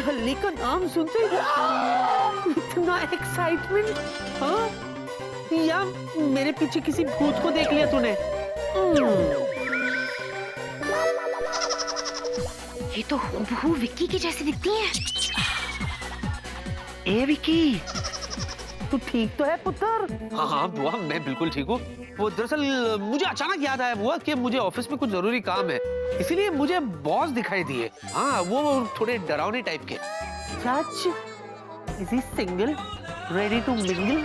झल्ली का नाम सुनते इतना एक्साइटमेंट। हाँ, या मेरे पीछे किसी भूत को देख लिया तूने? ये तो हूबहू विक्की की जैसी दिखती है। ए विक्की, तू ठीक तो है पुत्र? हाँ हाँ बुआ, मैं बिल्कुल ठीक हूँ। वो दरअसल मुझे अचानक याद आया बुआ कि मुझे ऑफिस में कुछ जरूरी काम है, इसीलिए मुझे बॉस दिखाई दिए। हाँ, वो थोड़े डरावने टाइप के। सच? Is he single, ready to mingle?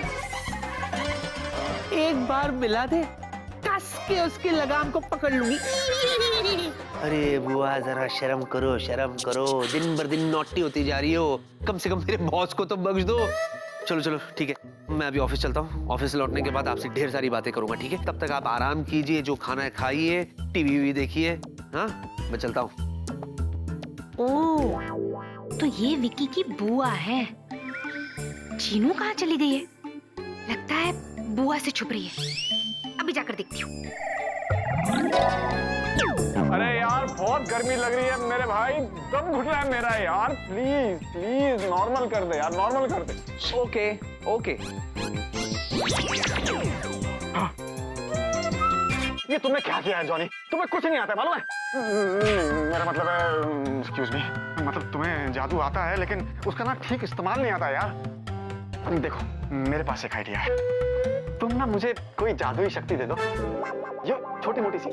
एक बार मिला दे, कस के उसकी लगाम को पकड़ लूंगी। अरे बुआ जरा शर्म करो, शर्म करो। दिन भर दिन नॉटी होती जा रही हो, कम से कम मेरे बॉस को तो बख्श दो। चलो चलो ठीक है, मैं अभी ऑफिस चलता हूँ। ऑफिस लौटने के बाद आपसे ढेर सारी बातें करूंगा, ठीक है? तब तक आप आराम कीजिए, जो खाना है खाइए, टीवी भी देखिए। हाँ, मैं चलता हूँ। ओह, तो ये विक्की की बुआ है। चीनू कहाँ चली गई है? लगता है बुआ से छुप रही है। अभी जाकर देखती हूँ। अरे यार बहुत गर्मी लग रही है मेरे भाई, दम घुट रहा है मेरा यार। प्लीज प्लीज नॉर्मल कर दे यार, नॉर्मल कर दे। Okay okay. ये तुमने क्या किया है जॉनी? तुम्हें कुछ नहीं आता है मालूम है? मेरा मतलब है, एक्सक्यूज मी, मतलब तुम्हें जादू आता है लेकिन उसका ना ठीक इस्तेमाल नहीं आता यार। देखो मेरे पास एक आइडिया है, तुम ना मुझे कोई जादुई शक्ति दे दो, ये छोटी मोटी सी,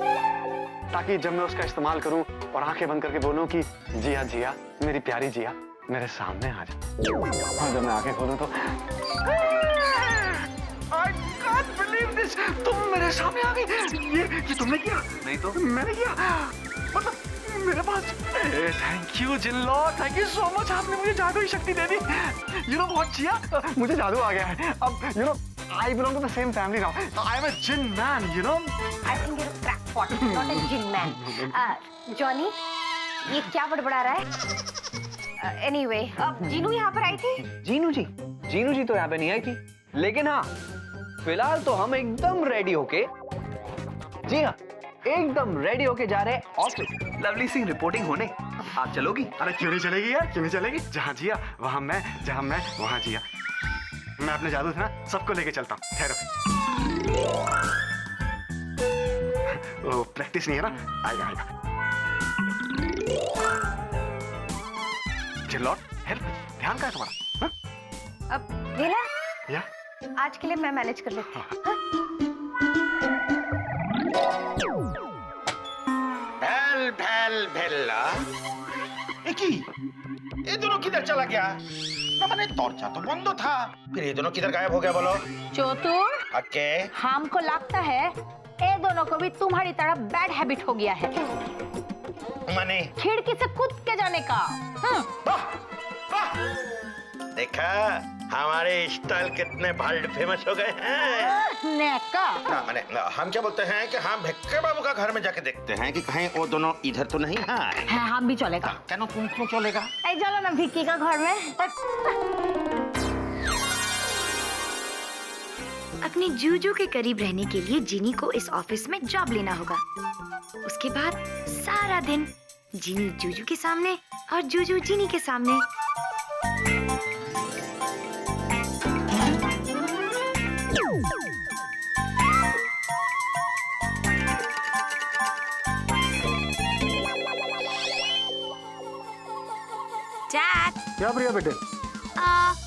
ताकि जब मैं उसका इस्तेमाल करूं और आंखें बंद करके बोलूं कि जिया जिया मेरी प्यारी जिया मेरे सामने आ जा, और जब मैं आंखें खोलूं तो I can't believe this, तुम मेरे सामने आ गई। ये तुमने किया? नहीं तो मैंने किया, मतलब मेरे पास। थैंक यू जिल्लो, थैंक यू सो मच, आपने मुझे जादुई शक्ति दे दी। यू नो व्हाट जिया, मुझे जादू आ गया है। अब you know I belong to the same family now. I am a jinn man, you know. I think you're a crackpot, not a jinn man. Johnny, ये क्या बड़बड़ा रहा है? Anyway, अब जीनू यहाँ पर आई थी? जीनू जी तो यहाँ पे नहीं आई थी, लेकिन हाँ फिलहाल तो हम एकदम रेडी होके, जी हाँ एकदम रेडी होके जा रहे हैं ऑफिस लवली सिंह रिपोर्टिंग होने। आप चलोगी? अरे क्यों नहीं चलेगी यार, क्यों नहीं चलेगी? जहाँ जिया वहाँ मैं, जहाँ मैं वहाँ जिया। मैं अपने जादू से ना सबको लेके चलता हूँ। ठहरो, वो प्रैक्टिस नहीं है ना, आएगा आएगा। चिल्लॉट, हेल्प, ध्यान कहाँ है तुम्हारा? हाँ? अब लीला, या आज के लिए मैं मैनेज कर लेती हूँ। हाँ? भेल्ला ये दोनों किधर चला गया? ना मैंने तोर्चा तो बंद था, फिर ये दोनों किधर गायब हो गया बोलो? चोतुर, ओके, हमको लगता है ये दोनों को भी तुम्हारी तरह बैड हैबिट हो गया है, माने खिड़की से कूद के जाने का। वाह वाह, देखा हमारे स्टाइल कितने वर्ल्ड फेमस हो गए हैं। नेका। ना माने हम क्या बोलते हैं कि हम भिक्के बाबू का घर में जाके देखते हैं कि कहीं वो दोनों इधर तो नहीं है। हाँ, हम भी चलेगा। क्या ना तुम क्यों चलेगा? चलो ना भिक्की का घर में। अपने जूजू के करीब रहने के लिए जीनी को इस ऑफिस में जॉब लेना होगा। उसके बाद सारा दिन जीनी जूजू के सामने और जूजू जीनी के सामने। डैड, क्या प्रिया बेटे?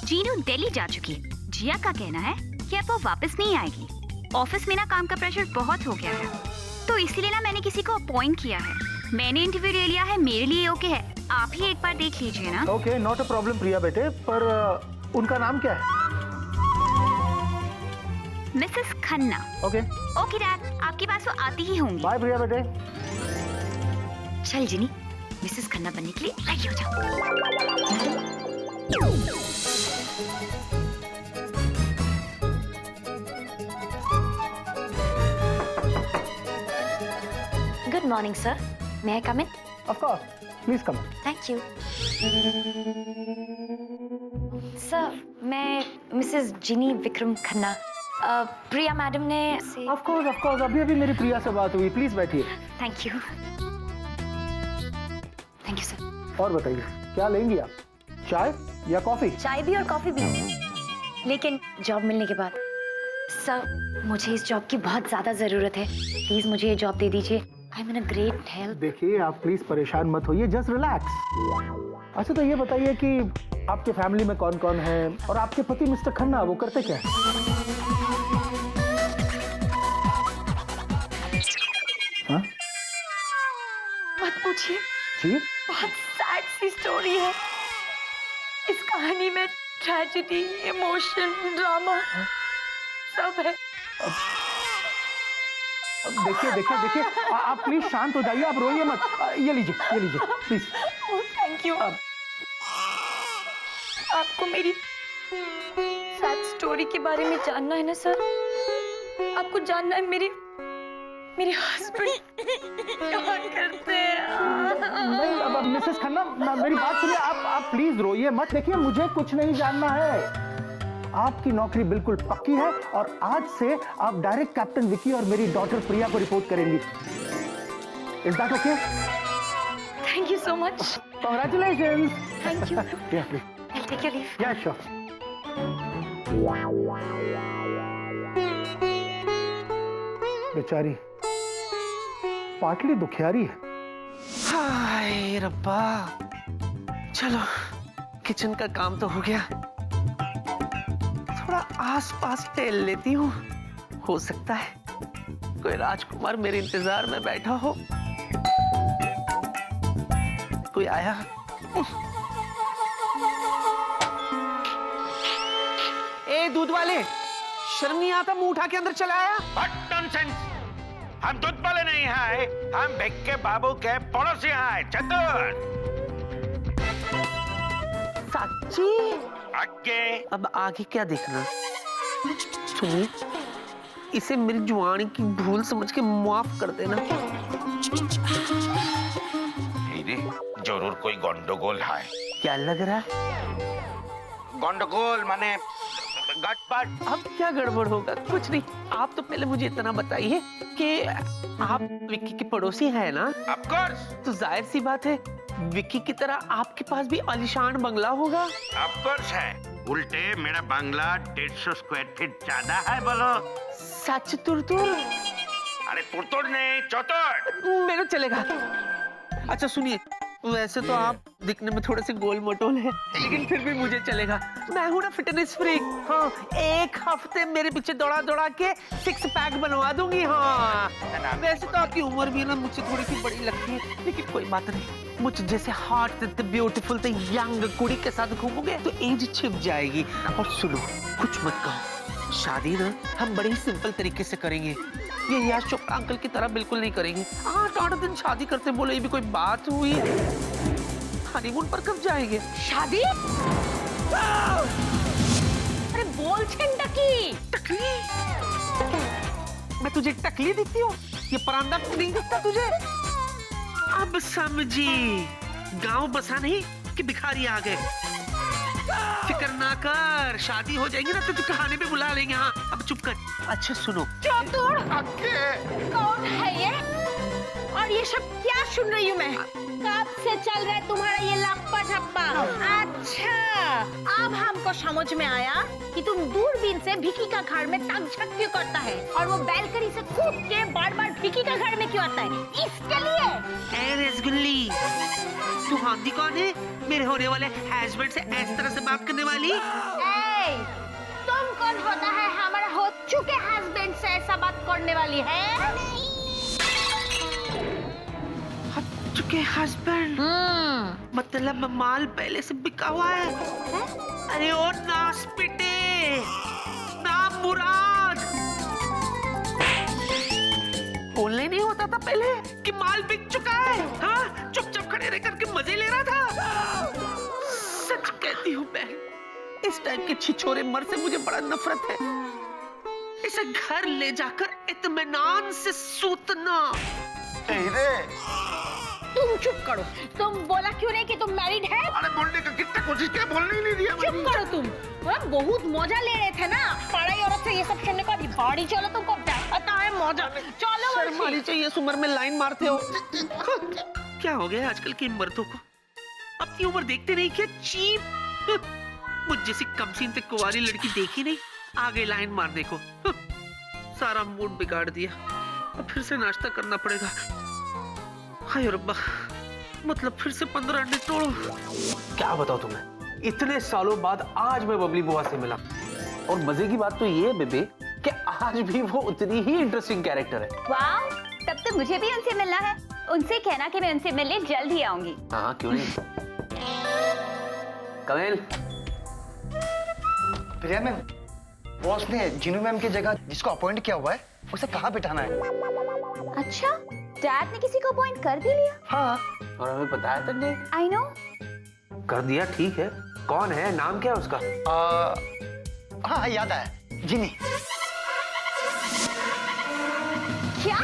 जीनू दिल्ली जा चुकी है। जिया का कहना है कि अब वो वापस नहीं आएगी। ऑफिस में ना काम का प्रेशर बहुत हो गया है, तो इसीलिए ना मैंने किसी को अपॉइंट किया है। मैंने इंटरव्यू ले लिया है, मेरे लिए ओके है। आप ही एक बार देख लीजिए ना। ओके, नॉट अ प्रॉब्लम प्रिया बेटे, पर उनका नाम क्या है? Mrs Khanna. Okay okay dad, आपके पास वो आती ही होंगी। बाय प्रिया बेटे। चल जिनी, मिसेस खन्ना बनने के लिए रेडी हो जाओ। Good morning sir, may I come in? Of course, please come. Thank you. Sir, मैं मिसेस जिनी विक्रम खन्ना, प्रिया मैडम ने ऑफ कोर्स, अभी मेरी प्रिया से बात हुई। प्लीज बैठिए। Thank you sir. और बताइए क्या लेंगी आप? चाय या कॉफी? चाय भी और कॉफी भी, लेकिन जॉब मिलने के बाद। सर, मुझे इस जॉब की बहुत ज्यादा जरूरत है, प्लीज मुझे ये जॉब दे दीजिए। I am in a great help. देखिए आप प्लीज परेशान मत होइए, जस्ट रिलैक्स। अच्छा तो ये बताइए कि आपके फैमिली में कौन कौन है और आपके पति मिस्टर खन्ना वो करते क्या है? हाँ? मत पूछिए, जी? बहुत सैड सी स्टोरी है। इस कहानी में ट्रेजेडी, इमोशन, ड्रामा सब है। अब देखिए आप प्लीज शांत हो जाइए, आप रोइए मत। ये लीजिए प्लीज। Thank you. आपको मेरी सैड स्टोरी के बारे में जानना है ना सर? आपको जानना है मेरे हस्बैंड क्या करते हैं? नहीं अब मिसेस खन्ना मेरी बात सुनिए, आप प्लीज रोइए मत। देखिए मुझे कुछ नहीं जानना है। आपकी नौकरी बिल्कुल पक्की है और आज से आप डायरेक्ट कैप्टन विकी और मेरी डॉटर प्रिया को रिपोर्ट करेंगी। Is that okay? Thank you so much. Congratulations. Thank you. Yeah please. I'll take your leave. Yeah sure. बेचारी पाटली दुखियारी है। हाय रब्बा, चलो किचन का काम तो हो गया, थोड़ा आसपास टहल लेती हूँ। हो सकता है कोई राजकुमार मेरे इंतजार में बैठा हो। कोई आया? ए दूध वाले, शर्म नहीं आता मुंह उठा के अंदर चला आया? What nonsense! हम दूध वाले नहीं हैं, हम भिक्के बाबू के पड़ोसी हैं, चतुर। सच्ची? आगे अब आगे क्या देखना? सुनिए, इसे मेरी जुआनी की भूल समझ के माफ कर देना। जरूर कोई गंडगोल है। क्या लग रहा है? गंडगोल माने गड़बड़। अब क्या गड़बड़ होगा? कुछ नहीं। आप तो पहले मुझे इतना बताइए कि आप विक्की के पड़ोसी हैं ना? Of course, तो जाहिर सी बात है विक्की की तरह आपके पास भी आलीशान बंगला होगा। of course है। उल्टे मेरा बंगला 150 स्क्वायर फीट ज्यादा है। बोलो सच तुरतुर? अरे तुरतुर नहीं, चौतुर। मेरे चलेगा। अच्छा सुनिए, वैसे तो आप दिखने में थोड़े से गोल मटोल हैं, लेकिन फिर भी मुझे चलेगा। मैं हूँ ना फिटनेस फ्रीक। हाँ, एक हफ्ते मेरे पीछे दौड़ा के 6 पैक बनवा दूंगी। हाँ, वैसे तो आपकी उम्र भी ना मुझसे थोड़ी सी बड़ी लगती है, लेकिन कोई बात नहीं। मुझ जैसे हॉट ब्यूटीफुल यंग कुड़ी के साथ घूमोगे तो एज छिप जाएगी। और सुनो, कुछ मत कहो। शादी ना हम बड़े ही सिंपल तरीके से करेंगे। ये यश चोपड़ा अंकल की तरह बिल्कुल नहीं करेंगे। 8 दिन शादी करते बोले, ये भी कोई बात हुई? हनीमून पर कब जाएंगे? शादी? अरे बोल टकली। टकली? मैं तुझे टकली दिखती हूँ? ये परांदा नहीं दिखता तुझे? अब समझी, गांव बसा नहीं कि भिखारी आ गए। फिक्र ना कर, शादी हो जाएगी ना तो तू खाने पे बुला लेंगे। हाँ, अब चुप कर। अच्छा सुनो, चतुर, कौन है ये? और ये सब क्या सुन रही हूँ मैं? कब से चल रहा है तुम्हारा ये लप्पा छप्पा? अच्छा, अब हमको समझ में आया कि तुम दूरबीन से भिकी का घर में ताक-झाँक क्यों करता है और वो बैल्कनी से कूद के बार-बार भिकी का घर में क्यों आता है? इसके लिए। ए रसगुल्ली, तू हांदी कौन है? मेरे होने वाले हस्बैंड से इस तरह से बात करने वाली? ए, तुम कौन होता है हमारा हो चुके हस्बैंड से ऐसा बात करने वाली है? चुके हस्बैंड? मतलब माल पहले से बिका हुआ है? अरे ओ नासपिटे, नाम मुराद। बोलने नहीं होता था पहले कि माल बिक चुका है? हाँ, चुपचाप खड़े रह करके मजे ले रहा था। सच कहती हूँ बहन, इस टाइप के छिछोरे मर से मुझे बड़ा नफरत है। इसे घर ले जाकर इत्मीनान से सूतना। तुम चुप करो। तुम बोला क्यों नहीं कि तुम मैरिड है? अरे बोलने का कितना कोशिश किया, बोलने ही नहीं दिया। चुप करो तुम। बहुत मजा ले रहे थे ना पढ़ाई औरत से ये सब सुनने का। बाड़ी चलो, तुमको आता है मजा। चलो शर्मानी चाहिए, इस उम्र में लाइन मारते हो। क्या हो गया आजकल की मर्दों को? अपनी उम्र देखते नहीं क्या? चीप मुझ जैसी कमसीन पे कुंवारी लड़की देखी नहीं, आ गई लाइन मारने को। सारा मूड बिगाड़ दिया। अब फिर से नाश्ता करना पड़ेगा। हाय रब्बा, मतलब फिर से 15 अंडे तोड़ो। क्या बताओ तुम्हें, इतने सालों बाद आज मैं बबली बुआ से मिला, और मजे की बात तो ये है बेबे कि आज भी वो उतनी ही इंटरेस्टिंग कैरेक्टर है। वाह, तब तो मुझे भी उनसे मिलना है। उनसे कहना कि मैं उनसे मिलने जल्द ही आऊंगी। हाँ क्यों नहीं। कमेल। प्रिया मैम, बॉस ने जीनू मैम की जगह जिसको अपॉइंट किया हुआ है उसे कहाँ बिठाना है? अच्छा, डैड ने किसी को अपॉइंट कर भी लिया? हाँ, और हमें बताया तक नहीं। I know. कर दिया, ठीक है। कौन है, नाम क्या है उसका? हाँ याद आया, जिनी। क्या?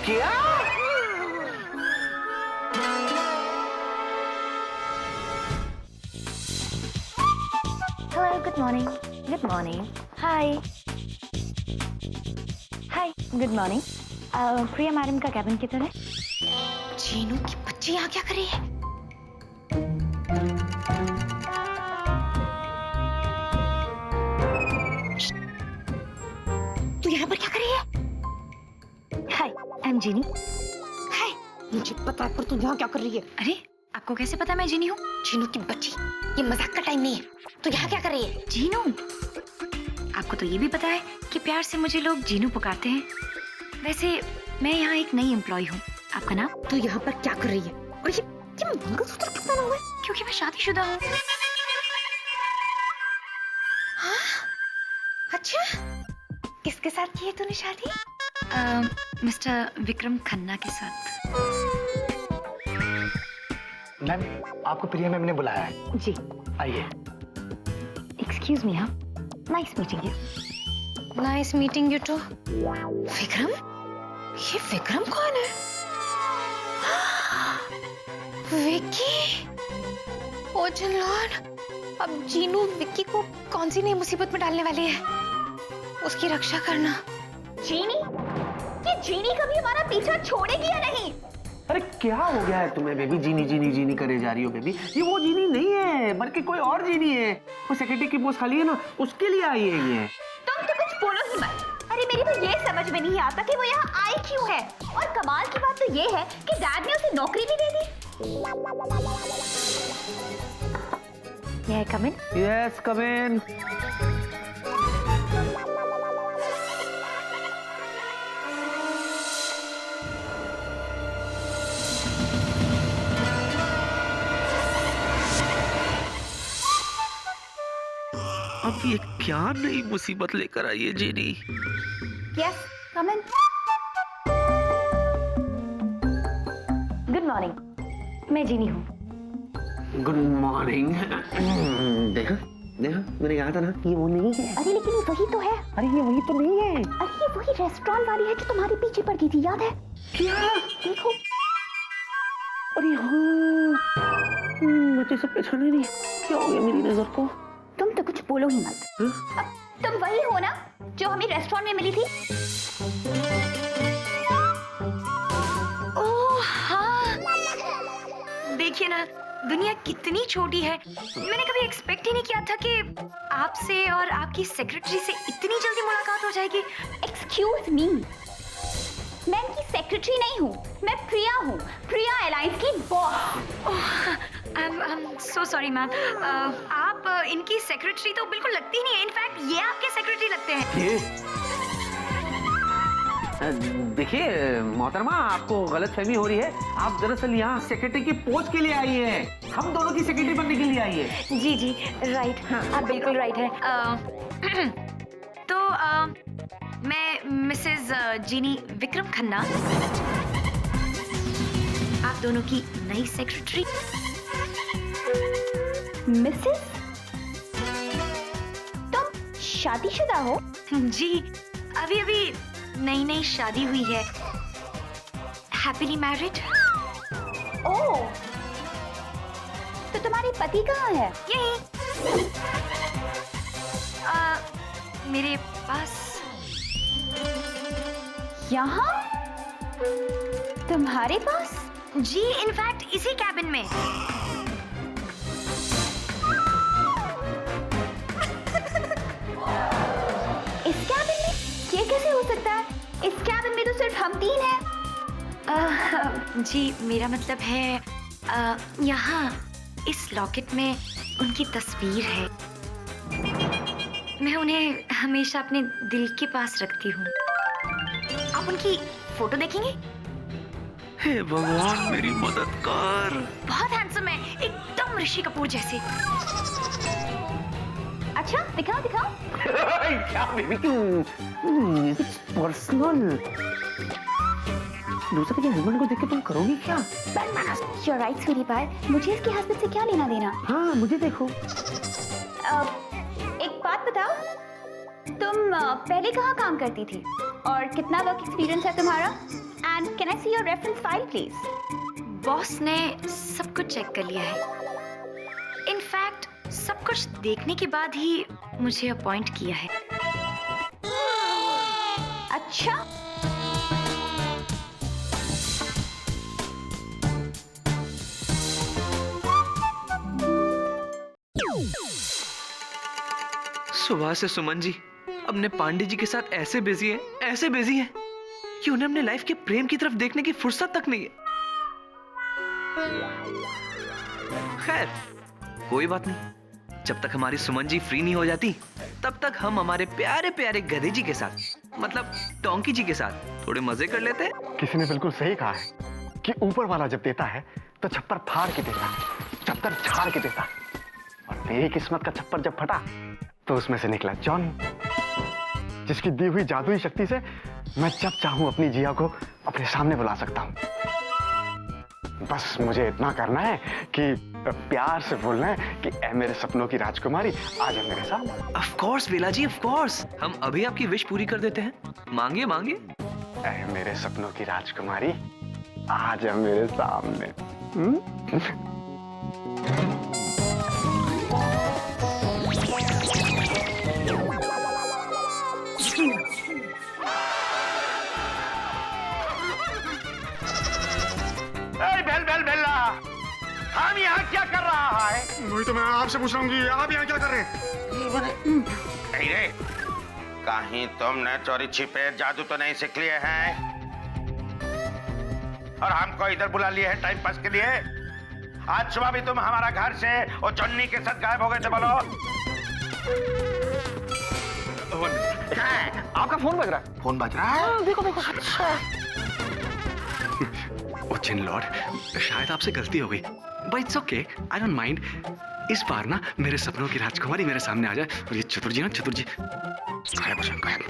क्या? Hello, good morning. Good morning. Hi. Hi, good morning. प्रिया मैडम का कैबिन किधर है? जीनू की बच्ची यहाँ क्या कर रही है? तू यहाँ पर क्या कर रही है? Hi, I'm Jeannie. है, मुझे पता है, पर तू यहाँ क्या कर रही है? अरे, आपको कैसे पता मैं जीनी हूँ? जीनू की बच्ची, ये मजाक का टाइम नहीं है। तू यहाँ क्या कर रही है? जीनू, आपको तो ये भी पता है कि प्यार से मुझे लोग जीनू पुकारते हैं। वैसे मैं यहाँ एक नई एम्प्लॉय हूँ। आपका नाम? तू यहाँ पर क्या कर रही है? और ये मंगलसूत्र किस पहना हुआ है? क्योंकि मैं शादीशुदा हूँ। अच्छा, किसके साथ की है तूने शादी? मिस्टर विक्रम खन्ना के साथ। मैम आपको प्रिया मैम ने बुलाया है। जी। आइए। एक्सक्यूज मी, हाँ। Nice meeting you. Nice meeting you too. Vikram? ये विक्रम कौन है? विक्की। ओ लॉर्ड, अब जीनू विक्की को कौन सी नई मुसीबत में डालने वाली है? उसकी रक्षा करना। जीनी? ये जीनी कभी हमारा पीछा छोड़ेगी या नहीं? अरे क्या हो गया है तुम्हें बेबी? जीनी जीनी जीनी करे जा रही हो बेबी। ये वो जीनी नहीं है, बल्कि कोई और जीनी है। वो सेक्रेटरी की पोस्ट खाली है ना, उसके लिए आई है ये। तुम तो कुछ बोलो ही मत। अरे मेरी तो ये समझ में नहीं आता कि वो यहाँ आई क्यों है। और कमाल की बात तो ये है कि डैड ने उसे नौकरी भी दे दी। May I come in? Yes, come in. अब ये क्या नई मुसीबत लेकर आई है जीनी? Yes, come in. Good morning. मैं जीनी हूँ। Good morning. देखो देखो, मैंने कहा था ना ये वो नहीं है। अरे लेकिन ये वही तो है। अरे ये वही तो नहीं है। अरे ये वही रेस्टोरेंट वाली है जो तुम्हारे पीछे पड़ गई थी, याद है? क्या? देखो। अरे हाँ, मुझे सब पहचाने नहीं। क्या हो गया मेरी नजर को? तुम तो कुछ बोलो ही मत। अब तुम वही हो ना जो हमें रेस्टोरेंट में मिली थी? ओह हाँ, देखिए ना, दुनिया कितनी छोटी है। मैंने कभी एक्सपेक्ट ही नहीं किया था कि आपसे और आपकी सेक्रेटरी से इतनी जल्दी मुलाकात हो जाएगी। एक्सक्यूज मी, मैं इनकी सेक्रेटरी नहीं हूँ, मैं प्रिया हूँ, प्रिया एलायंस की boss. I'm so sorry ma'am. आप इनकी सेक्रेटरी तो बिल्कुल लगती नहीं है। इनफैक्ट ये आपके सेक्रेटरी लगते हैं। देखिए मोहतरमा, आपको गलतफहमी हो रही है। आप दरअसल यहाँ सेक्रेटरी की पोस्ट के लिए आई हैं। हम दोनों की सेक्रेटरी बनने के लिए आई है। जी जी राइट, हाँ आप बिल्कुल राइट है। तो मैं मिसेज जीनी विक्रम खन्ना, आप दोनों की नई सेक्रेटरी। मिसेज, तुम शादीशुदा हो? जी, अभी अभी नई नई शादी हुई है। Happily married. ओह, तो तुम्हारे पति कहाँ है? यहीं। मेरे पास। यहाँ? तुम्हारे पास? जी इनफैक्ट इसी कैबिन में। इस कैबिन में? ये कैसे हो सकता है? इस कैबिन में तो सिर्फ हम 3 हैं। जी मेरा मतलब है यहाँ इस लॉकेट में उनकी तस्वीर है। मैं उन्हें हमेशा अपने दिल के पास रखती हूँ। आप उनकी फोटो देखेंगे? हे भगवान मेरी मदद कर। बहुत हैंडसम है, एकदम ऋषि कपूर जैसे। अच्छा दिखाओ दिखाओ। क्या बेबी पर्सनल। दूसरे के हस्बैंड को देख के तुम करोगी क्या? You're right, स्वीटी पाई। मुझे इसके हस्बैंड से क्या लेना देना? हाँ मुझे देखो। एक बात बताओ, तुम पहले कहाँ काम करती थी और कितना वर्क एक्सपीरियंस है तुम्हारा? And can I see your reference file please? Boss ने सब कुछ चेक कर लिया है। इनफैक्ट सब कुछ देखने के बाद ही मुझे अपॉइंट किया है। अच्छा सुबह से सुमन जी अपने पांडे जी के साथ ऐसे बिजी है कि उन्हें अपने लाइफ के प्रेम की तरफ देखने की फुर्सत तक नहीं है। खैर कोई बात नहीं, जब तक हमारी सुमन जी फ्री नहीं हो जाती तब तक हम हमारे प्यारे प्यारे गधे जी के साथ, मतलब डोंकी जी के साथ थोड़े मजे कर लेते हैं। किसी ने बिल्कुल सही कहा है कि ऊपर वाला जब देता है तो छप्पर फाड़ के देता है, चद्दर झाड़ के देता है। और मेरी किस्मत का छप्पर जब फटा तो उसमें से निकला जॉन, जिसकी दी हुई जादुई शक्ति से मैं जब चाहूं अपनी जिया को अपने सामने बुला सकता हूं। बस मुझे इतना करना है कि प्यार से बोलना है कि ऐ मेरे सपनों की राजकुमारी आ जा मेरे साथ। Of course Bela ji, of course. हम अभी आपकी विश पूरी कर देते हैं। मांगिए मांगिए। ऐ मेरे सपनों की राजकुमारी आ जा मेरे सामने। हम यहाँ क्या कर रहा है? वही तो मैं आपसे पूछ रहा हूँ कि आप यहाँ क्या कर रहे हैं? रे, कहीं तुमने चोरी छिपे जादू तो नहीं सीख लिए हैं और हमको इधर बुला लिए है टाइम पास के लिए? आज सुबह भी तुम हमारा घर से वो चन्नी के साथ गायब हो गए थे। बोलो क्या है? आपका फोन बज रहा है। फोन बज रहा है? देखो देखो। अच्छा ओचिन लॉर्ड, शायद आपसे गलती हो गई, but it's okay, I don't mind. इस बार ना मेरे सपनों की राजकुमारी मेरे सामने आ जाए और ये चतुर जी गायब हो जाए, गायब।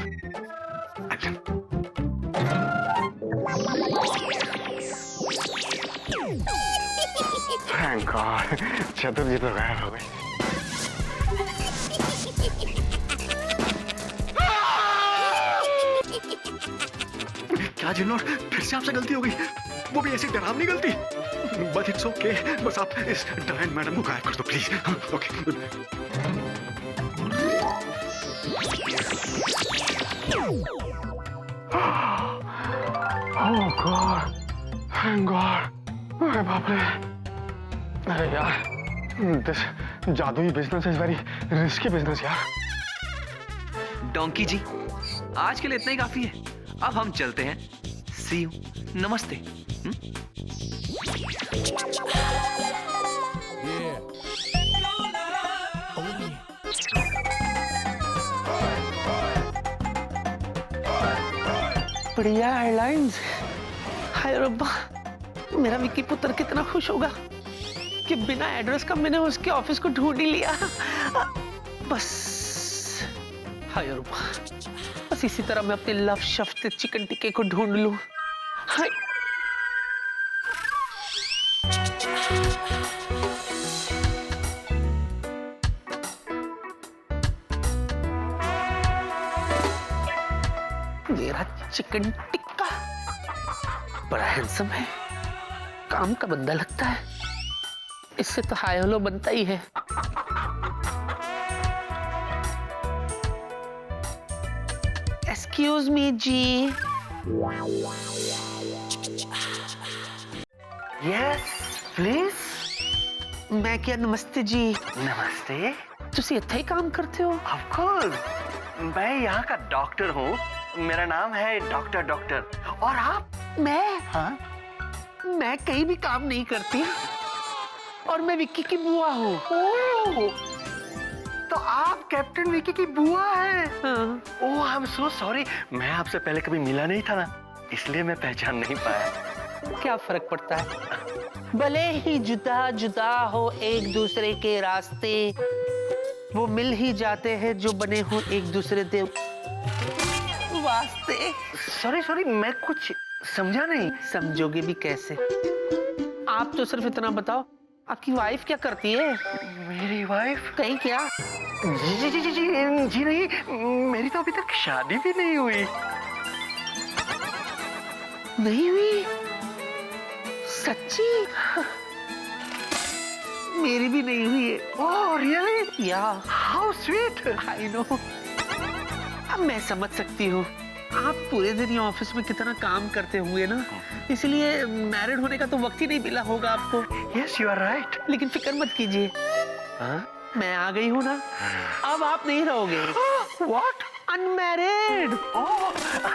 थैंक गॉड, चतुर जी तो गायब हो गए। क्या जिन लॉर्ड, फिर से आपसे गलती हो गई, वो भी ऐसी डरावनी गलती। बट इट्स ओके, बस आप इस डायन मैडम को गायब कर दो please. Okay. Oh God, thank God. अरे बाप रे, अरे यार, दिस जादुई business is very risky business यार। डोंकी जी आज के लिए इतना ही काफी है, अब हम चलते हैं। सी यू, नमस्ते। बढ़िया एयरलाइंस। हाय रब्बा, मेरा विक्की पुत्र कितना खुश होगा कि बिना एड्रेस का मैंने उसके ऑफिस को ढूंढ ही लिया। बस हाय रब्बा, बस इसी तरह मैं अपने लव शफ्ट चिकन टिक्के को ढूंढ लूं। हाय मेरा चिकन टिक्का बड़ा हैंडसम है, काम का बंदा लगता है, इससे तो हाय हेलो बनता ही है। Excuse me ji. Yes please. मैं क्या नमस्ते जी, नमस्ते। तुसी इत्थे ही काम करते हो? ऑफ कोर्स, मैं यहाँ का डॉक्टर हूँ। मेरा नाम है डॉक्टर। और आप? मैं? हाँ? मैं कहीं भी काम नहीं करती और मैं विक्की की बुआ हूँ। ओह, तो आप कैप्टन विकी की बुआ हैं? हाँ। ओह, आई एम सो सॉरी। मैं आपसे पहले कभी मिला नहीं था ना, इसलिए मैं पहचान नहीं पाया। क्या फर्क पड़ता है, भले ही जुदा जुदा हो एक दूसरे के रास्ते, वो मिल ही जाते हैं जो बने हो एक दूसरे के वास्ते। सॉरी, मैं कुछ समझा नहीं। समझोगे भी कैसे? आप तो सिर्फ इतना बताओ, आपकी वाइफ क्या करती है? मेरी वाइफ? कहीं क्या? जी नहीं, मेरी तो अभी तक शादी भी नहीं हुई। नहीं हुई? सच्ची? मेरी भी नहीं हुई है। Oh really? या हाउ स्वीट। I know. अब मैं समझ सकती हूँ, आप पूरे दिन ये ऑफिस में कितना काम करते हुए ना, इसलिए मैरिड होने का तो वक्त ही नहीं मिला होगा आपको। Yes you are right. लेकिन फिक्र मत कीजिए, मैं आ गई हूँ ना, अब आप नहीं रहोगे। व्हाट? अनमैरिड। ओह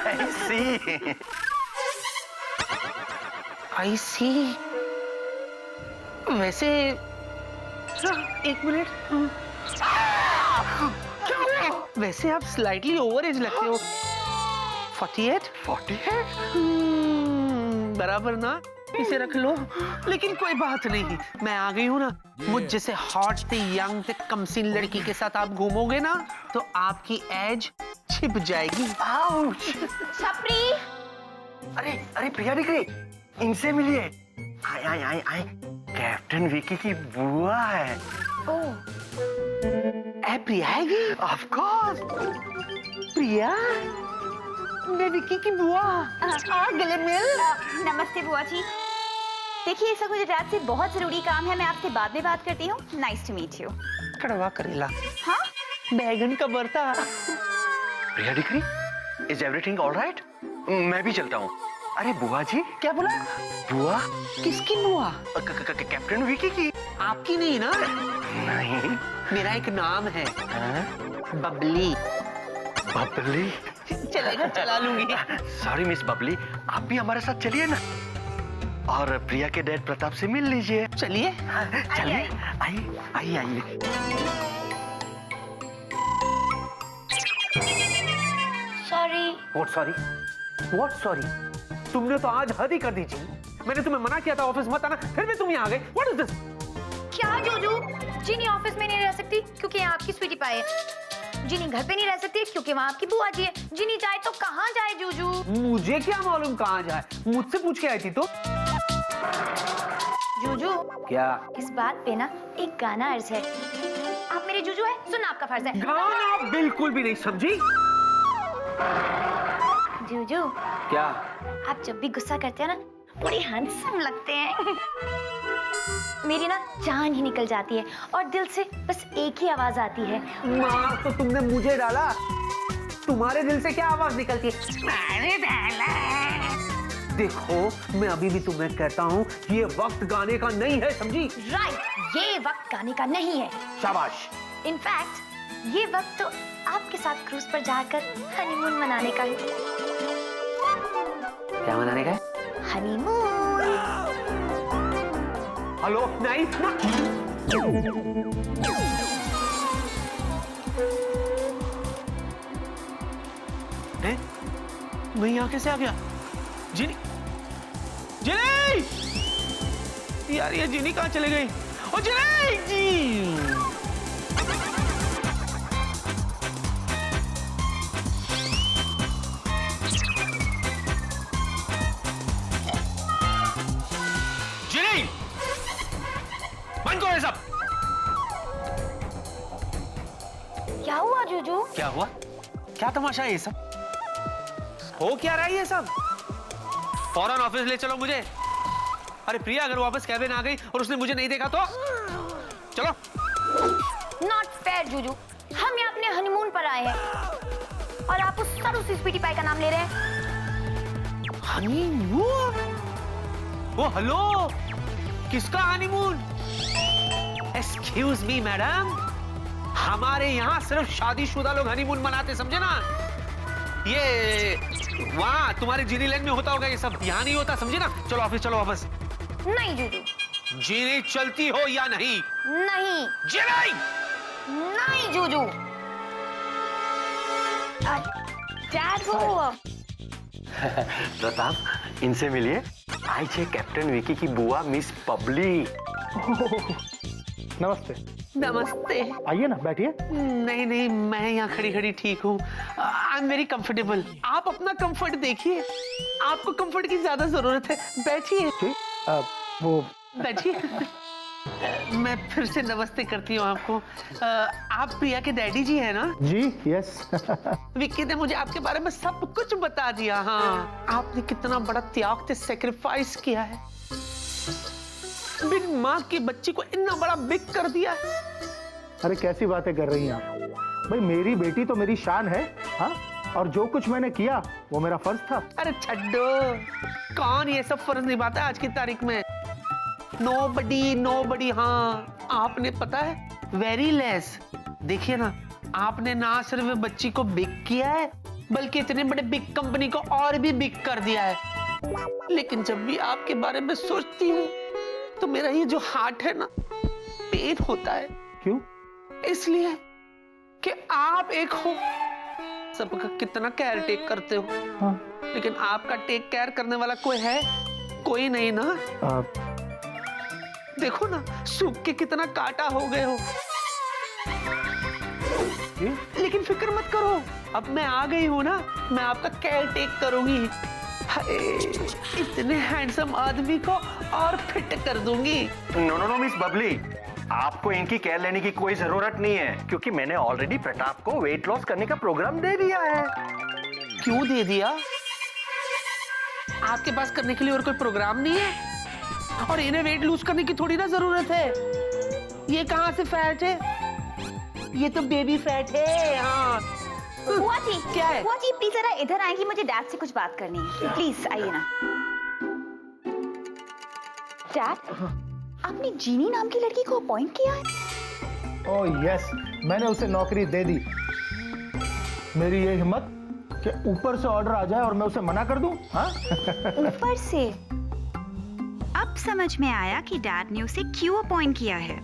आई सी। आई सी। वैसे एक मिनट, वैसे आप स्लाइटली ओवर एज लगते हो। 48? 48? बराबर ना, इसे रख लो। लेकिन कोई बात नहीं, मैं आ गई हूँ ना। मुझ जैसे हॉट से यंग से कमसीन लड़की के साथ आप घूमोगे ना, तो आपकी एज छिप जाएगी। आउच। छपरी, अरे प्रिया दिखरी, इनसे मिलिए। आई कैप्टन विकी की बुआ है। ए प्रिया है? Of course. प्रिया, मैं विकी की बुआ। गले मिल। नमस्ते बुआ जी। देखिए, ऐसा मुझे रात से बहुत जरूरी काम है, मैं आपसे बाद में बात करती हूँ। Nice to meet you. कड़वा करेला। हाँ? बैगन का भरता। प्रिया दिखरी, इज एवरीथिंग ऑल राइट? मैं भी चलता हूँ। अरे बुआ जी। क्या बोला? बुआ? किसकी बुआ? कैप्टन विकी की। आपकी नहीं ना? नहीं। मेरा एक नाम है, हाँ? बबली। बबली? चलेगा, चला लूंगी। सॉरी मिस बबली, आप भी हमारे साथ चलिए ना, और प्रिया के डैड प्रताप से मिल लीजिए। चलिए। चलिए, आइए। सॉरी। What sorry? तुमने तो आज हद ही कर दी जी। मैंने तुम्हें मना किया था ऑफिस मत आना, फिर भी तुम यहाँ आ गए। What is this? क्या जूजू? जिनी ऑफिस में नहीं रह सकती क्योंकि यहाँ आपकी स्वीटी पाई है। जिनी घर पे नहीं रह सकती क्योंकि वहाँ आपकी बुआ जी है। जिनी जाए तो कहाँ जाए जूजू? मुझे क्या मालूम कहाँ जाए, मुझसे पूछ के आई थी तो। जूजू, क्या? इस बात पे ना एक गाना अर्ज है। आप मेरे जूजू है, सुनना आपका फर्ज है। गाना बिल्कुल भी नहीं समझी। जूजू, क्या? आप जब भी गुस्सा करते हैं ना, बड़े हैंडसम लगते हैं। मेरी ना जान ही निकल जाती है और दिल से बस एक ही आवाज आती है। माँ, तो तुमने मुझे डाला, तुम्हारे दिल से क्या आवाज निकलती है? मैंने डाला। देखो, मैं अभी भी तुम्हें कहता हूँ, ये वक्त गाने का नहीं है, समझी? राइट, ये वक्त गाने का नहीं है। शाबाश। इनफैक्ट ये वक्त तो आपके साथ क्रूज पर जाकर हनीमून मनाने का है। क्या मनाने का है? हनीमून। हेलो, नहीं ना। मैं यहाँ कैसे आ गया? जिनी, यार ये जिनी कहाँ चले गई? ओ जिनी जी। बंद करो ये सब। क्या हुआ जूजू? क्या हुआ? क्या तमाशा है ये सब? हो क्या रहा है ये सब? फौरन ऑफिस ले चलो मुझे। अरे प्रिया, अगर वापस कैबिन आ गई और उसने मुझे नहीं देखा तो? चलो। नॉट फेयर जूजू, हम यहाँ अपने हनीमून पर आए हैं और आप उस स्वीटी पाई का नाम ले रहे हैं। हनीमून? ओ हेलो, किसका हनीमून? एक्सक्यूज मी मैडम, हमारे यहाँ सिर्फ शादीशुदा लोग हनीमून मनाते, समझे ना? ये वहाँ तुम्हारे जीनी लैंड में होता होगा ये सब, यहाँ नहीं होता, समझे ना? चलो ऑफिस, चलो वापस। नहीं जूजू। जीनी चलती हो या नहीं? नहीं। जी नहीं। नहीं जूजू। डैड वो प्रताप, इनसे मिलिए। आई छे कैप्टन विकी की बुआ मिस पबली। नमस्ते। नमस्ते। आइए ना, बैठिए। नहीं नहीं, मैं यहाँ खड़ी खड़ी ठीक हूँ। I am very comfortable. आप अपना कंफर्ट देखिए, आपको कंफर्ट की ज्यादा जरूरत है। बैठिए। ठीक, वो बैठिए। मैं फिर से नमस्ते करती हूँ आपको। आप प्रिया के डैडी जी हैं ना? जी, यस। विक्की ने मुझे आपके बारे में सब कुछ बता दिया। हाँ, आपने कितना बड़ा त्याग से सैक्रिफाइस किया है, बिन माँ की बच्ची को इतना बड़ा बिग कर दिया है। अरे कैसी बातें कर रही हैं आप? भाई मेरी बेटी तो मेरी शान है, हाँ? और जो कुछ मैंने किया वो मेरा फर्ज था। अरे छड्डो, कौन ये सब फर्ज निभाता है आज की तारीख में? नोबडी। हाँ, आपने पता है, वेरी लेस। देखिए ना, आपने ना सिर्फ बच्ची को बिग किया है, बल्कि इतने बड़े बिग कंपनी को और भी बिग कर दिया है। लेकिन जब भी आपके बारे में सोचती हूँ तो मेरा ये जो हार्ट है ना, पेन होता है। क्यों? इसलिए कि आप एक हो, सबका कितना केयर टेक करते हो। हाँ। लेकिन आपका टेक केयर करने वाला कोई है? कोई नहीं ना। देखो ना, सूख के कितना काटा हो गए हो। लेकिन फिक्र मत करो, अब मैं आ गई हूँ ना, मैं आपका केयर टेक करूंगी। इतने हैंडसम आदमी को और फिट कर दूंगी। नो मिस बबली, आपको इनकी केयर लेने की कोई जरूरत नहीं है, क्योंकि मैंने ऑलरेडी प्रताप को वेट लॉस करने का प्रोग्राम दे दिया है। क्यों दे दिया? आपके पास करने के लिए और कोई प्रोग्राम नहीं है? और इन्हें वेट लूज करने की थोड़ी ना जरूरत है। ये कहाँ से फैट है? ये तो बेबी फैट है। हाँ। बुआ जी, क्या है? बुआ जी प्लीज जरा इधर आएंगी, मुझे डैड से कुछ बात करनी है। प्लीज आइए ना। डैड, आपने जीनी नाम की लड़की को अपॉइंट किया है? ओह यस, मैंने उसे नौकरी दे दी। मेरी ये हिम्मत कि ऊपर से ऑर्डर आ जाए और मैं उसे मना कर दूं? हाँ? ऊपर से? अब समझ में आया कि डैड ने उसे क्यों अपॉइंट किया है।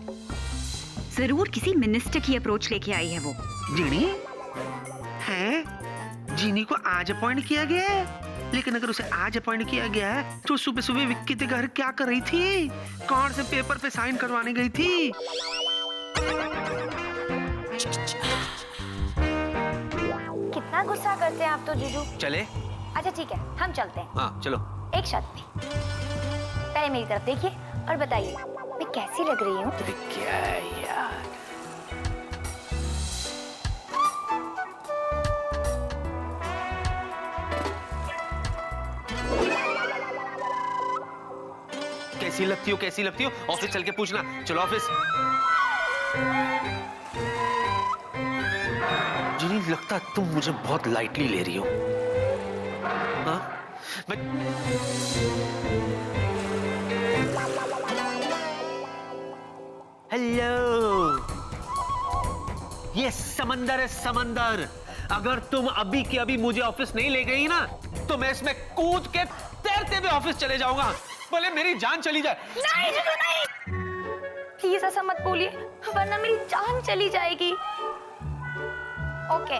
जरूर किसी मिनिस्टर की अप्रोच लेके आई है वो। जीनी है? जीनी को आज अपॉइंट किया गया है? लेकिन अगर उसे आज अपॉइंट किया गया है तो सुबह सुबह विक्की के घर क्या कर रही थी? कौन से पेपर पे साइन करवाने गई थी? कितना गुस्सा करते हैं आप तो जीजू। चले? अच्छा ठीक है, हम चलते हैं। हाँ चलो। एक शर्त पे, पहले मेरी तरफ देखिए और बताइए मैं कैसी लग रही हूँ। क्या है यार? कैसी लगती हो? कैसी लगती हो? ऑफिस चल के पूछना। चलो ऑफिस। जिनी, लगता तुम मुझे बहुत लाइटली ले रही हो। हाँ? हेलो, ये समंदर है, समंदर। अगर तुम अभी के अभी मुझे ऑफिस नहीं ले गई ना, तो मैं इसमें कूद के तैरते हुए ऑफिस चले जाऊंगा, भले मेरी जान चली जाए। नहीं जीजू नहीं, प्लीज ऐसा मत बोलिए, वरना मेरी जान चली जाएगी। ओके,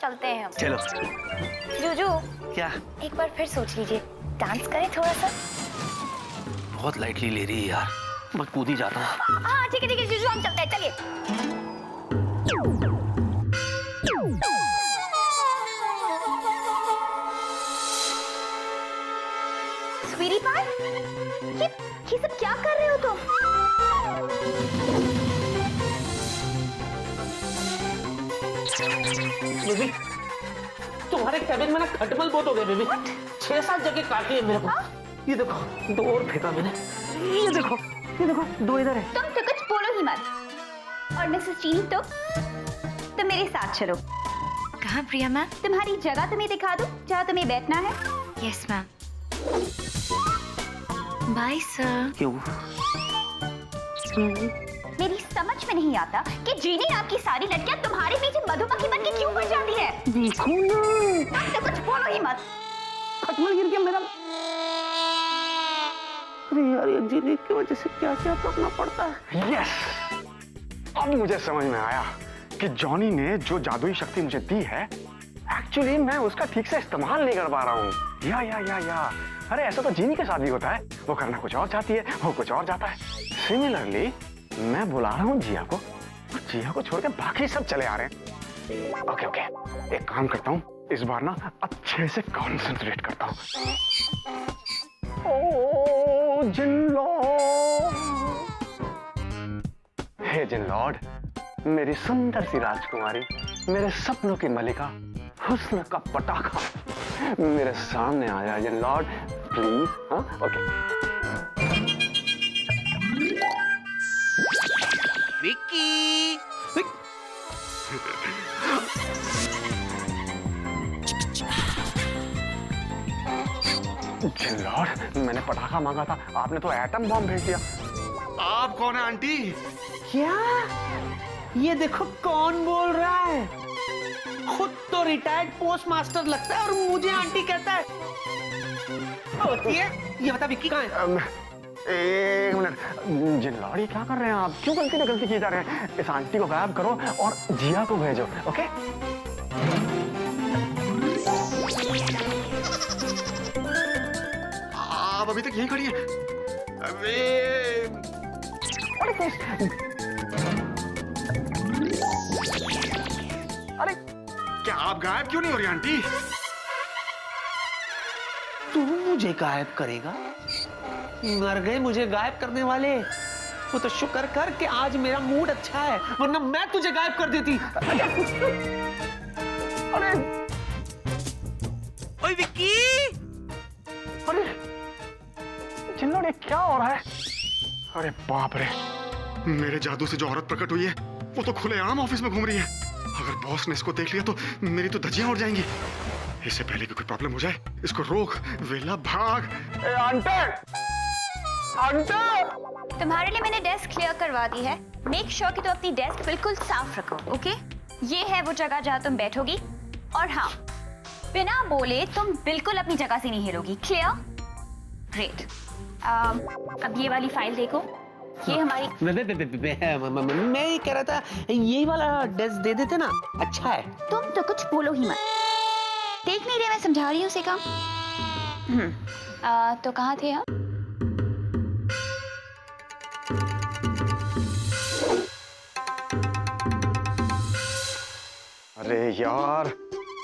चलते हैं हम। चलो। जीजू, क्या? एक बार फिर सोच लीजिए, डांस करें थोड़ा सा। बहुत लाइटली ले रही है यार, मैं कूद ही जाता हूँ। हाँ ठीक है जीजू, हम चलते हैं, चलिए। स्वीटी पाई, ये सब क्या कर रहे हो तुम? बेबी, तुम्हारे कैबिन में ना खटमल बहुत हो गए बेबी। 6-7 जगह काटी है मेरे को। ये देखो, 2 और फेंका मैंने। ये देखो 2 इधर है। तुम तो कुछ बोलो ही मत। और मिसेस चीनी, तुम मेरे साथ चलो। कहाँ प्रिया मैम? तुम्हारी जगह तुम्हें दिखा दूं, जहाँ तुम्हें बैठना है। Yes ma'am. Bye sir. क्यों? मेरी समझ में नहीं आता कि जीनी आपकी सारी लड़कियां तुम्हारे पीछे मधुमक्खी बन के क्यों मर जाती है। देखो ना, तो कुछ बोलो ही मत। खटमल गिर गया मेरा। अरे यार, ये जीने की वजह से क्या क्या करना पड़ता है। यस, अब मुझे समझ में आया कि जॉनी ने जो जादुई शक्ति मुझे दी है, एक्चुअली मैं उसका ठीक से इस्तेमाल नहीं कर पा रहा हूँ। या अरे ऐसा तो जीनी के साथ भी होता है, वो करना कुछ और चाहती है, वो कुछ और जाता है। सिमिलरली मैं बुला रहा हूँ जिया को, और जिया को छोड़ के बाकी सब चले आ रहे हैं। ओके, एक काम करता हूँ, इस बार ना अच्छे से कॉन्सेंट्रेट करता हूँ। ओ जिनलॉर्ड, हे जिनलॉर्ड, मेरी सुंदर सी राजकुमारी, मेरे सपनों की मलिका, हुस्न का पटाखा, मेरे सामने आ जाए जिनलॉर्ड, प्लीज। हाँ, ओके। विक्की, जिनलॉर्ड, मैंने पटाखा मांगा था, आपने तो एटम बॉम्ब भेज दिया। आप कौन है आंटी? क्या? ये देखो कौन बोल रहा है। खुद तो रिटायर्ड पोस्ट मास्टर लगता है और मुझे आंटी कहता है। होती है? ये बता विक्की कहाँ है? एक मिनट, जिनलॉर्ड, ये क्या कर रहे हैं आप? क्यों गलती पे गलती किए जा रहे हैं? इस आंटी को गायब करो और जिया को भेजो। ओके? आप अभी तक यहीं खड़ी हैं? अरे क्या आप गायब क्यों नहीं हो रही आंटी? तू मुझे गायब करेगा? मर गए मुझे गायब करने वाले। वो तो शुक्र कर कि आज मेरा मूड अच्छा है, वरना मैं तुझे गायब कर देती। अरे ओए विक्की! अरे जिनलॉर्ड, ये क्या हो रहा है? अरे बाप रे, मेरे जादू से जो औरत प्रकट हुई है वो तो खुलेआम ऑफिस में घूम रही है। अगर बॉस ने इसको देख लिया तो मेरी तो धज्जियां उड़ जाएंगी। इससे पहले कि कोई प्रॉब्लम हो जाए, इसको रोक। वेला भाग। ए आंटी, तुम्हारे लिए मैंने डेस्क क्लियर करवा दी है। मेक श्योर कि तुम अपनी डेस्क बिल्कुल साफ रखो। ओके? ये है वो जगह जहाँ तुम बैठोगी। और हाँ, बिना बोले तुम बिल्कुल अपनी जगह से नहीं हिलोगी। क्लियर? ग्रेट। अब ये वाली फाइल देखो। ये हमारी मैं ये कह रहा था, यही वाला डेस्क दे देते ना, अच्छा है। तुम तो कुछ बोलो ही मत। देख नहीं रहे मैं समझा रही हूँ उसे काम। तो कहाँ थे हम? अरे यार,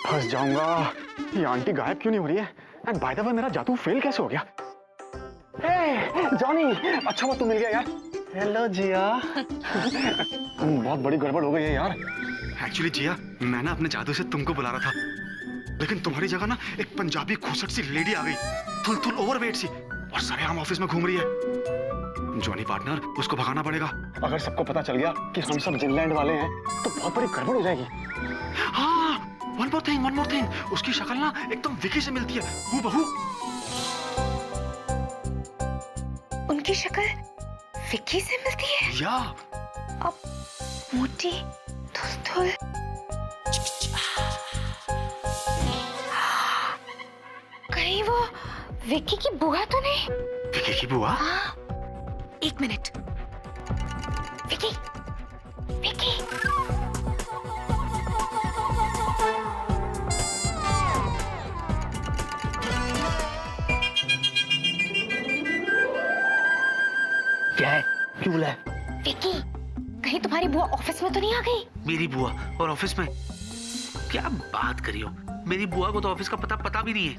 फंस जाऊंगा। ये आंटी गायब क्यों नहीं हो रही है? एंड बाय द वे, मेरा जादू फेल कैसे हो गया? जॉनी, अच्छा वो तू मिल गया यार। हेलो जिया। बहुत बड़ी गड़बड़ हो गई है यार। एक्चुअली जिया, मैं ना अपने जादू से तुमको बुला रहा था, लेकिन तुम्हारी जगह ना एक पंजाबी खूसट सी लेडी आ गई, थुल ओवरवेट सी, और सरेआम ऑफिस में घूम रही है। जॉनी पार्टनर, उसको भगाना पड़ेगा। अगर सबको पता चल गया कि हम सब जिनलैंड वाले हैं तो बहुत बड़ी गड़बड़ हो जाएगी। हाँ, वन मोर थिंग, उसकी शक्ल ना एकदम विकी से मिलती है, हूबहू। उनकी शक्ल विक्की से मिलती है? या अब मोटी, थुल-थुल। कहीं वो विक्की की बुआ तो नहीं? विकी की बुआ? हाँ, एक मिनट। विक्की, विक्की। क्या है? क्यों बुलाया? विक्की, कहीं तुम्हारी बुआ ऑफिस में तो नहीं आ गई? मेरी बुआ और ऑफिस में? क्या बात करी हो? मेरी बुआ को तो ऑफिस का पता भी नहीं है।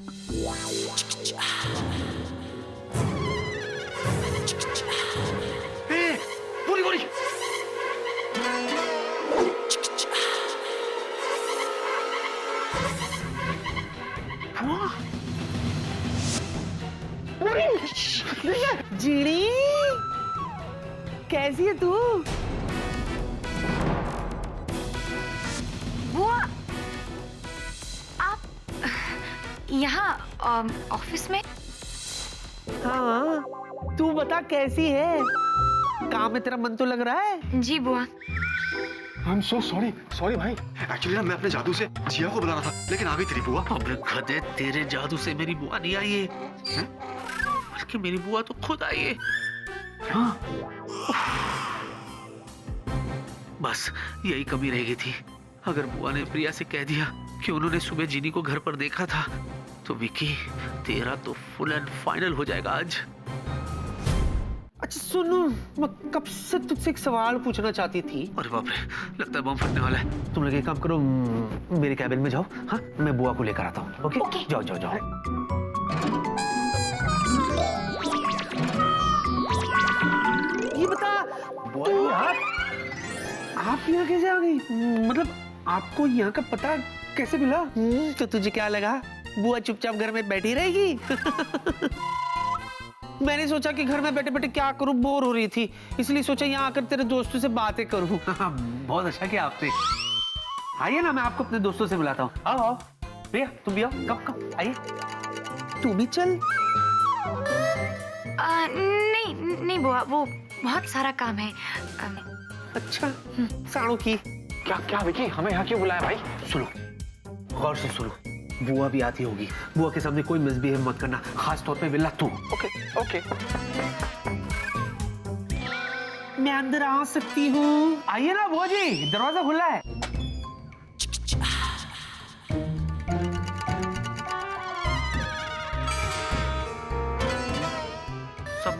बोरी जीनी, कैसी है तू? बुआ, आप यहाँ ऑफिस में? हाँ, तू बता कैसी है? काम में तेरा मन तो लग रहा है? जी बुआ। I am so sorry, sorry भाई। एक्चुअली ना मैं अपने जादू से जिया को बुला रहा था, लेकिन आ गई तेरी बुआ। अबे गधे, तेरे जादू से मेरी बुआ नहीं आई है, बल्कि मेरी बुआ तो खुद आई है। हाँ। बस यही कमी रह गई थी। अगर बुआ ने प्रिया से कह दिया कि उन्होंने सुबह जीनी को घर पर देखा था, तो विकी तेरा तो फुल एंड फाइनल हो जाएगा आज। अच्छा सुनो, मैं कब से तुझसे एक सवाल पूछना चाहती थी। अरे बाप रे, लगता है बम फटने वाला है। तुम लोग एक काम करो, मेरे कैबिन में जाओ। हाँ, मैं बुआ को लेकर आता हूँ। ओके? जाओ जाओ जाओ। ये बता, आप यहाँ कैसे आ गई? मतलब आपको यहाँ का पता कैसे मिला? तो तुझे क्या लगा बुआ चुपचाप घर में बैठी रहेगी? मैंने सोचा कि घर में बैठे बैठे क्या करूं, बोर हो रही थी, इसलिए सोचा यहाँ आकर तेरे दोस्तों से बातें करूं। बहुत अच्छा किया आपने। आइए ना, मैं आपको अपने दोस्तों से मिलाता हूँ। आओ आओ भैया, तुम भी आओ। कब आइए, तू भी चल। नहीं बुआ, वो बहुत सारा काम है। अच्छा साड़ू की क्या क्या विकी, हमें यहाँ क्यों बुलाया भाई? सुनो, गौर से सुनो। बुआ भी आती होगी, बुआ के सामने कोई मिसबिहेव मत करना, खास तौर पे विल्ला तू। Okay okay. मैं अंदर आ सकती हूँ? आइए ना बुआ जी, दरवाजा खुला है।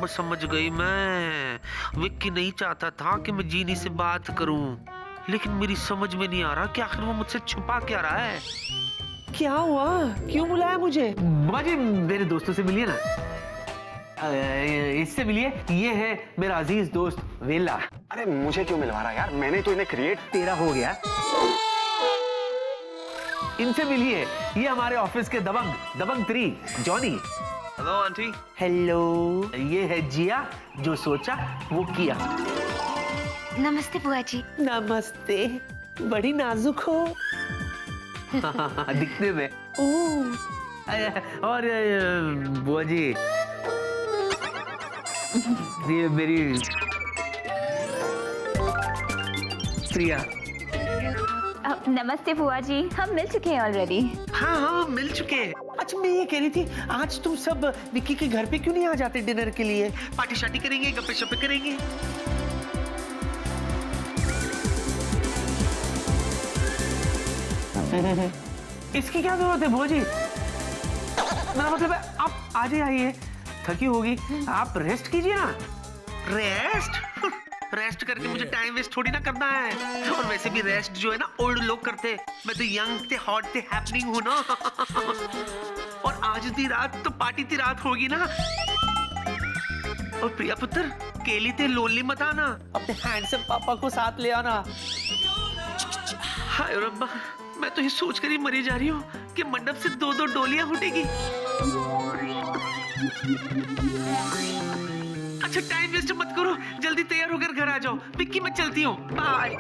समझ गई मैं। विक्की नहीं चाहता था कि मैं जीनी से बात करूं, लेकिन मेरी समझ में नहीं आ रहा कि आखिर वो मुझसे छुपा क्या रहा है। क्या हुआ, क्यों बुलाया मुझे? बाजी, मेरे दोस्तों से मिलिए ना। इससे मिलिए, ये है मेरा अजीज दोस्त वेला। अरे मुझे क्यों मिलवा रहा यार, मैंने तो इन्हें क्रिएट। तेरा हो गया। इनसे मिलिए, ये हमारे ऑफिस के दबंग 3 जॉनी। Hello aunty. हेलो, ये है जिया, जो सोचा वो किया। नमस्ते बुआ जी। नमस्ते, बड़ी नाजुक हो। दिखने में। और बुआ जी, ये मेरी प्रिया। नमस्ते बुआ जी, हम मिल चुके हैं ऑलरेडी। हाँ मिल चुके हैं। अच्छा मैं ये कह रही थी, आज तुम सब विक्की के घर पे क्यों नहीं आ जाते डिनर के लिए? पार्टी शार्टी करेंगे, गप्पे शप्पे करेंगे। इसकी क्या जरूरत है भोजी? मेरा मतलब है आप आज ही आइए, थकी होगी, आप रेस्ट कीजिए ना। रेस्ट? रेस्ट करके मुझे टाइम वेस्ट थोड़ी ना करना है। और वैसे भी रेस्ट जो है ना ओल्ड लोग करते, मैं तो यंग थे, हॉट थे, हैपनिंग हूं ना। और आज दी रात तो पार्टी थी रात होगी ना। और प्रिया पुत्र, केली थे लोनली मत आना, अपने हैंडसम पापा को साथ ले आना। हाय रब्बा, मैं तो ये सोच कर ही मरी जा रही हूँ कि मंडप से 2-2 डोलियां उठेगी। अच्छा टाइम वेस्ट मत करो, जल्दी तैयार होकर घर आ जाओ। विक्की मैं चलती हूँ, बाय।